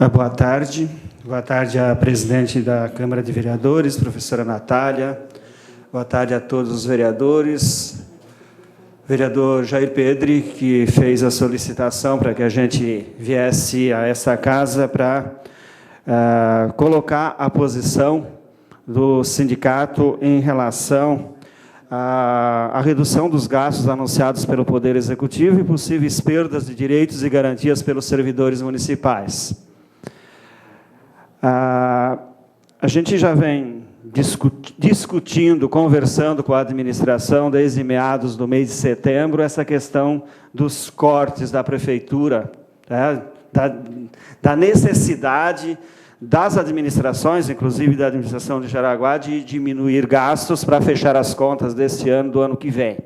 Boa tarde. Boa tarde à presidente da Câmara de Vereadores, professora Natália. Boa tarde a todos os vereadores. Vereador Jair Pedri, que fez a solicitação para que a gente viesse a essa casa para colocar a posição do sindicato em relação à redução dos gastos anunciados pelo Poder Executivo e possíveis perdas de direitos e garantias pelos servidores municipais. A gente já vem discutindo, conversando com a administração desde meados do mês de setembro, essa questão dos cortes da prefeitura, né, da necessidade das administrações, inclusive da administração de Jaraguá, de diminuir gastos para fechar as contas deste ano, do ano que vem.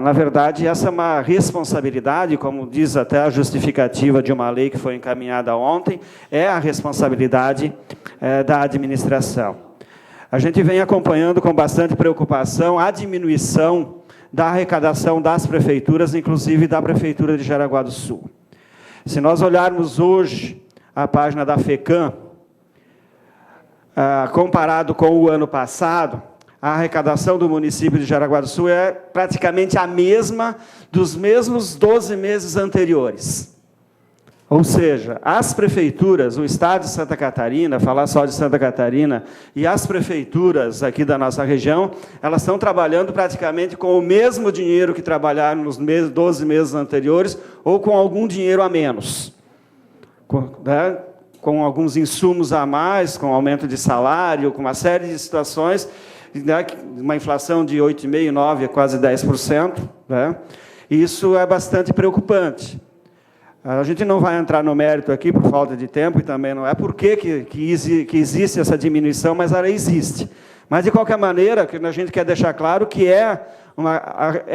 Na verdade, essa é uma responsabilidade, como diz até a justificativa de uma lei que foi encaminhada ontem, é a responsabilidade da administração. A gente vem acompanhando com bastante preocupação a diminuição da arrecadação das prefeituras, inclusive da Prefeitura de Jaraguá do Sul. Se nós olharmos hoje a página da FECAM, comparado com o ano passado, a arrecadação do município de Jaraguá do Sul é praticamente a mesma dos mesmos 12 meses anteriores. Ou seja, as prefeituras, o Estado de Santa Catarina, falar só de Santa Catarina, e as prefeituras aqui da nossa região, elas estão trabalhando praticamente com o mesmo dinheiro que trabalharam nos 12 meses anteriores, ou com algum dinheiro a menos. Com alguns insumos a mais, com aumento de salário, com uma série de situações, uma inflação de 8,5%, 9%, quase 10%, né? Isso é bastante preocupante. A gente não vai entrar no mérito aqui por falta de tempo, e também não é por que existe essa diminuição, mas ela existe. Mas, de qualquer maneira, a gente quer deixar claro que é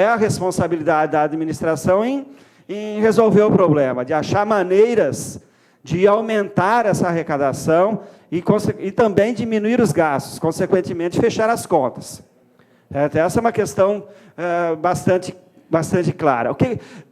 a responsabilidade da administração em resolver o problema, de achar maneiras de aumentar essa arrecadação e também diminuir os gastos, consequentemente, fechar as contas. Essa é uma questão bastante clara.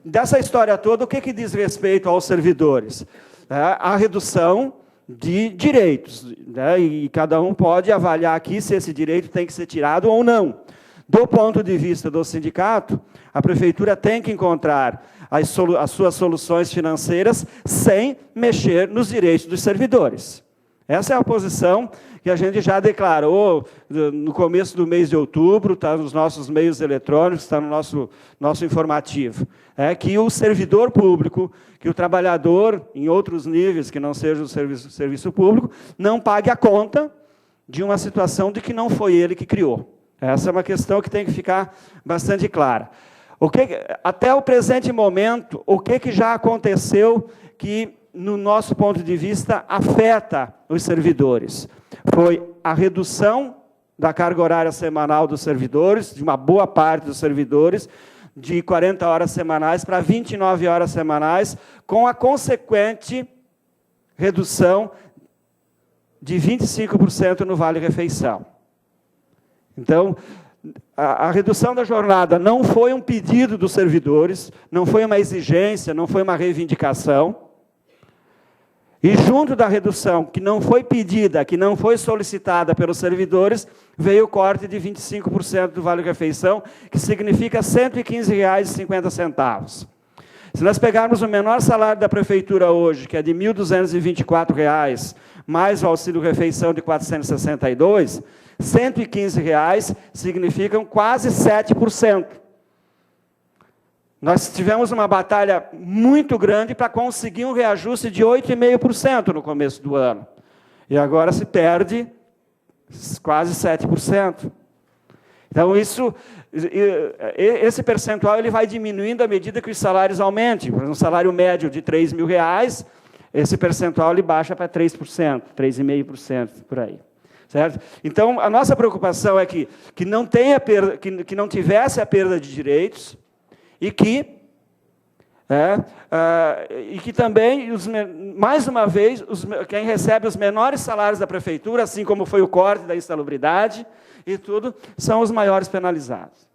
Dessa história toda, o que diz respeito aos servidores? A redução de direitos, né? E cada um pode avaliar aqui se esse direito tem que ser tirado ou não. Do ponto de vista do sindicato, a prefeitura tem que encontrar as suas soluções financeiras sem mexer nos direitos dos servidores. Essa é a posição que a gente já declarou no começo do mês de outubro, está nos nossos meios eletrônicos, está no nosso informativo. É que o servidor público, que o trabalhador, em outros níveis que não seja o serviço público, não pague a conta de uma situação de que não foi ele que criou. Essa é uma questão que tem que ficar bastante clara. Até o presente momento, o que já aconteceu que, no nosso ponto de vista, afeta os servidores? Foi a redução da carga horária semanal dos servidores, de uma boa parte dos servidores, de 40 horas semanais para 29 horas semanais, com a consequente redução de 25% no vale-refeição. Então, a redução da jornada não foi um pedido dos servidores, não foi uma exigência, não foi uma reivindicação. E junto da redução, que não foi pedida, que não foi solicitada pelos servidores, veio o corte de 25% do vale-refeição, que significa R$ 115,50. Se nós pegarmos o menor salário da prefeitura hoje, que é de R$ 1.224, mais o auxílio-refeição de R$ 462, R$ 115 significam quase 7%. Nós tivemos uma batalha muito grande para conseguir um reajuste de 8,5% no começo do ano. E agora se perde quase 7%. Então, esse percentual ele vai diminuindo à medida que os salários aumentem. Por um salário médio de R$ 3.000, esse percentual ele baixa para 3%, 3,5%, por aí. Certo? Então, a nossa preocupação é que não tivesse a perda de direitos e que também, mais uma vez, quem recebe os menores salários da prefeitura, assim como foi o corte da insalubridade e tudo, são os maiores penalizados.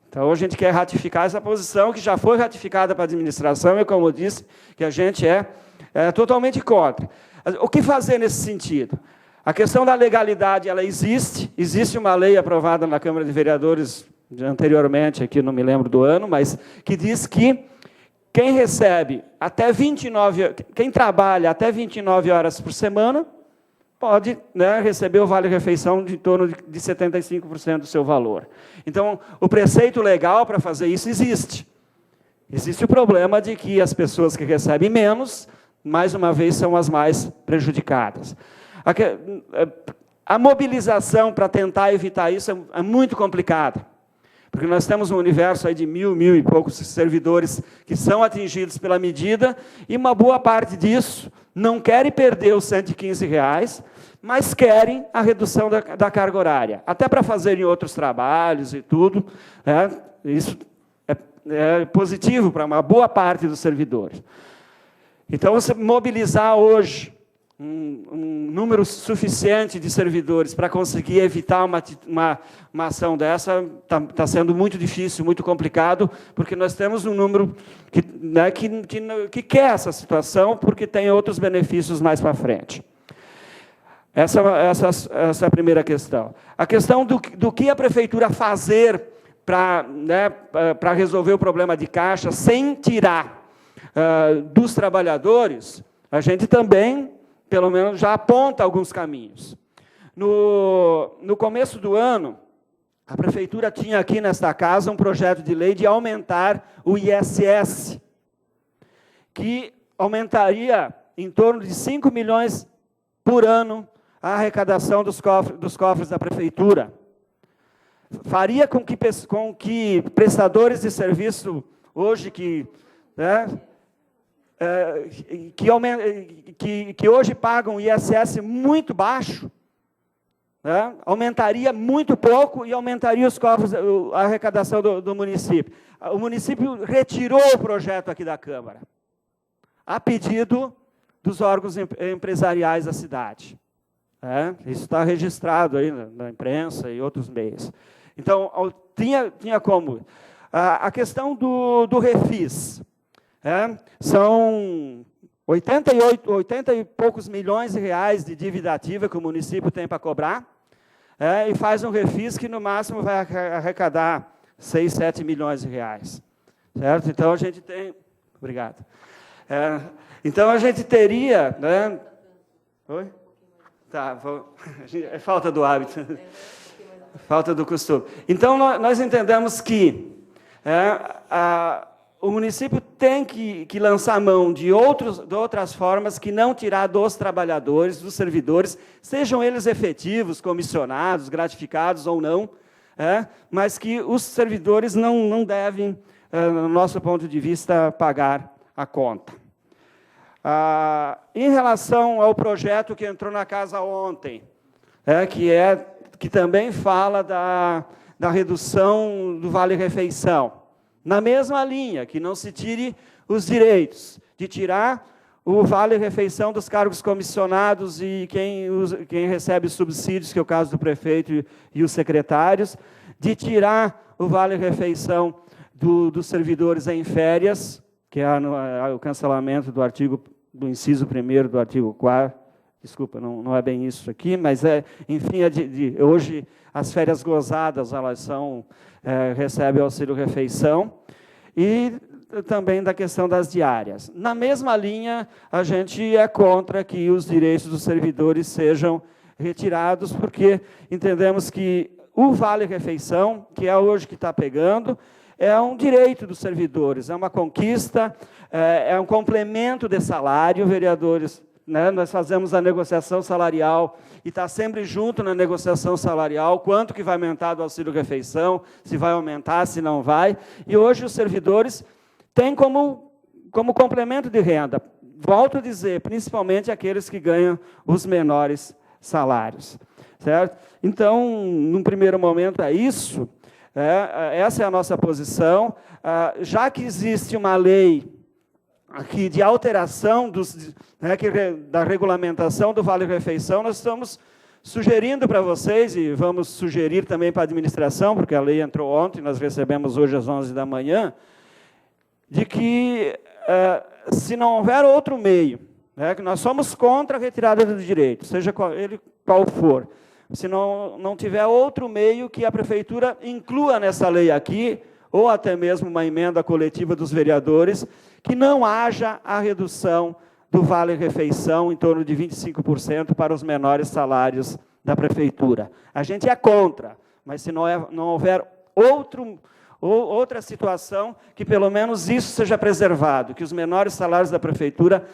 Então, a gente quer ratificar essa posição, que já foi ratificada para a administração, e, como eu disse, que a gente é totalmente contra. O que fazer nesse sentido? A questão da legalidade, ela existe uma lei aprovada na Câmara de Vereadores anteriormente, aqui não me lembro do ano, mas que diz que quem recebe até 29, quem trabalha até 29 horas por semana, pode, né, receber o vale-refeição de torno de 75% do seu valor. Então, o preceito legal para fazer isso existe. Existe o problema de que as pessoas que recebem menos, mais uma vez, são as mais prejudicadas. A mobilização para tentar evitar isso é muito complicada, porque nós temos um universo aí de 1.000 e poucos servidores que são atingidos pela medida, e uma boa parte disso não querem perder os R$115, mas querem a redução da carga horária, até para fazerem outros trabalhos e tudo. Isso é positivo para uma boa parte dos servidores. Então, você mobilizar hoje um número suficiente de servidores para conseguir evitar uma ação dessa está sendo muito difícil, muito complicado, porque nós temos um número que quer essa situação, porque tem outros benefícios mais para frente. Essa é a primeira questão. A questão do que a prefeitura fazer para resolver o problema de caixa sem tirar dos trabalhadores, a gente também, pelo menos, já aponta alguns caminhos. No começo do ano, a prefeitura tinha aqui nesta casa um projeto de lei de aumentar o ISS, que aumentaria em torno de 5 milhões por ano a arrecadação dos cofres da prefeitura. Faria com que prestadores de serviço hoje que hoje pagam ISS muito baixo, aumentaria muito pouco e aumentaria os cofres, a arrecadação do município. O município retirou o projeto aqui da Câmara, a pedido dos órgãos empresariais da cidade. Isso está registrado aí na imprensa e outros meios. Então, tinha como. A questão do refis. São 80 e poucos milhões de reais de dívida ativa que o município tem para cobrar, e faz um refis que, no máximo, vai arrecadar 6, 7 milhões de reais. Certo? Então, a gente tem... Obrigado. Então, a gente teria... Oi? Tá, é falta do hábito, falta do costume. Então, nós entendemos que o município tem que lançar mão de outras formas que não tirar dos trabalhadores, dos servidores, sejam eles efetivos, comissionados, gratificados ou não, mas que os servidores não devem, no nosso ponto de vista, pagar a conta. Em relação ao projeto que entrou na casa ontem, que também fala da redução do vale-refeição, na mesma linha, que não se tire os direitos, de tirar o vale-refeição dos cargos comissionados e quem recebe subsídios, que é o caso do prefeito e os secretários, de tirar o vale-refeição dos servidores em férias, que é o cancelamento do inciso 1º do artigo 4º, desculpa, não é bem isso aqui, mas enfim, hoje as férias gozadas, elas recebem auxílio-refeição, e também da questão das diárias. Na mesma linha, a gente é contra que os direitos dos servidores sejam retirados, porque entendemos que o vale-refeição, que é hoje que está pegando, é um direito dos servidores, é uma conquista, é um complemento de salário, vereadores. Nós fazemos a negociação salarial e está sempre junto na negociação salarial, quanto que vai aumentar do auxílio-refeição, se vai aumentar, se não vai. E hoje os servidores têm como complemento de renda, volto a dizer, principalmente aqueles que ganham os menores salários. Certo? Então, num primeiro momento é isso. Essa é a nossa posição. Já que existe uma lei aqui de alteração da regulamentação do vale-refeição, nós estamos sugerindo para vocês, e vamos sugerir também para a administração, porque a lei entrou ontem, nós recebemos hoje às 11 da manhã, de que, se não houver outro meio, né, que nós somos contra a retirada do direito, seja ele qual for. Se não tiver outro meio que a prefeitura inclua nessa lei aqui, ou até mesmo uma emenda coletiva dos vereadores, que não haja a redução do vale-refeição em torno de 25% para os menores salários da prefeitura. A gente é contra, mas se não houver outra situação, que pelo menos isso seja preservado, que os menores salários da prefeitura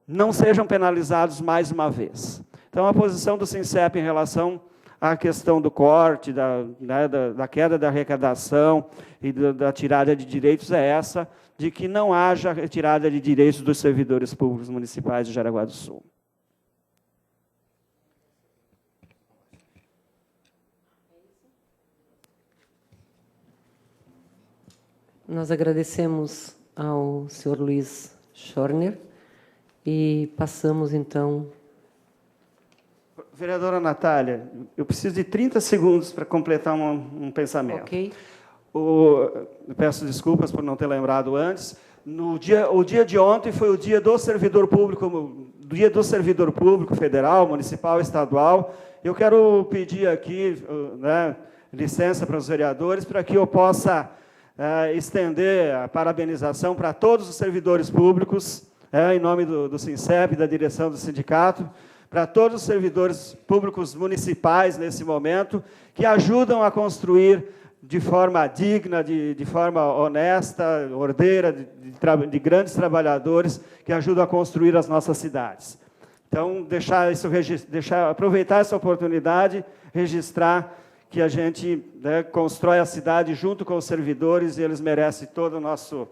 não sejam penalizados mais uma vez. Então, a posição do SINCEP em relação à questão do corte, da queda da arrecadação e da tirada de direitos é essa, de que não haja retirada de direitos dos servidores públicos municipais de Jaraguá do Sul. Nós agradecemos ao senhor Luiz Schorner e passamos, então... Vereadora Natália, eu preciso de 30 segundos para completar um pensamento. Ok. Eu peço desculpas por não ter lembrado antes. O dia de ontem foi o dia do servidor público federal, municipal, estadual. Eu quero pedir aqui, né, licença para os vereadores, para que eu possa estender a parabenização para todos os servidores públicos, em nome do SINCEP, da direção do sindicato, para todos os servidores públicos municipais nesse momento, que ajudam a construir de forma digna, de forma honesta, ordeira, de grandes trabalhadores, que ajudam a construir as nossas cidades. Então, aproveitar essa oportunidade, registrar que a gente, né, constrói a cidade junto com os servidores, e eles merecem todo o nosso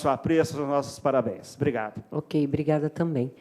apreço, os nossos parabéns. Obrigado. Ok, obrigada também.